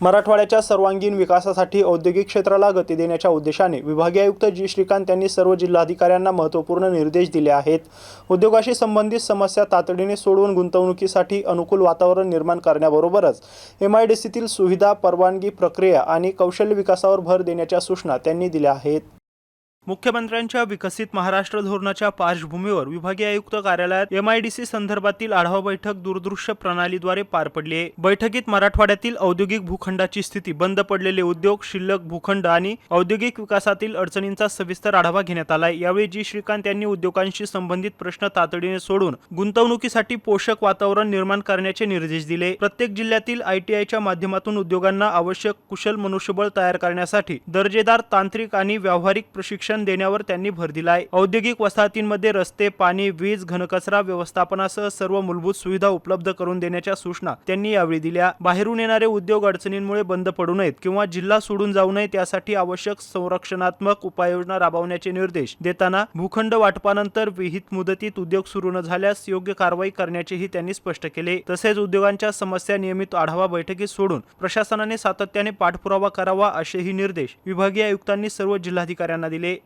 मराठवाड्याच्या सर्वांगीण विकासासाठी औद्योगिक क्षेत्राला गती देण्याच्या उद्देशाने विभागीय आयुक्त जी श्रीकांत यांनी सर्व जिल्हाधिकाऱ्यांना महत्त्वपूर्ण निर्देश दिले आहेत। उद्योगाशी संबंधित समस्या तातडीने सोडवून गुंतवणुकीसाठी अनुकूल वातावरण निर्माण करण्याबरोबरच MIDCतील सुविधा, परवानगी प्रक्रिया आणि कौशल्य विकासावर भर देण्याच्या सूचना त्यांनी दिल्या आहेत। मुख्यमंत्र्यांच्या विकसित महाराष्ट्र धोरणाच्या पार्श्वभूमीवर विभागीय आयुक्त कार्यालयात MIDC संदर्भातील आढावा बैठक दूरदृश्य प्रणालीद्वारे पार पडली आहे। बैठकीत मराठवाड्यातील औद्योगिक भूखंडाची स्थिती, बंद पडलेले उद्योग, शिल्लक भूखंड आणि औद्योगिक विकासातील अडचणींचा सविस्तर आढावा घेण्यात आला। यावेळी जी श्रीकांत यांनी उद्योगांशी संबंधित प्रश्न तातडीने सोडून गुंतवणुकीसाठी पोषक वातावरण निर्माण करण्याचे निर्देश दिले। प्रत्येक जिल्ह्यातील ITIच्या माध्यमातून उद्योगांना आवश्यक कुशल मनुष्यबळ तयार करण्यासाठी दर्जेदार तांत्रिक आणि व्यावहारिक प्रशिक्षण देण्यावर त्यांनी भर दिलाय। औद्योगिक वसाहतींमध्ये रस्ते, पाणी, वीज, घनकचरा व्यवस्थापनासह सर्व मूलभूत सुविधा उपलब्ध करून देण्याच्या सूचना त्यांनी यावेळी दिल्या। बाहेरून येणारे उद्योग अडचणींमुळे बंद पडू नयेत किंवा जिल्हा सोडून जाऊ नये, त्यासाठी आवश्यक संरक्षणात्मक उपाययोजना राबवण्याचे निर्देश देताना भूखंड वाटपानंतर विहित मुदतीत उद्योग सुरू न झाल्यास योग्य कारवाई करण्याचेही त्यांनी स्पष्ट केले। तसेच उद्योगांच्या समस्या नियमित आढावा बैठकीत सोडून प्रशासनाने सातत्याने पाठपुरावा करावा, असेही निर्देश विभागीय आयुक्तांनी सर्व जिल्हाधिकाऱ्यांना दिले।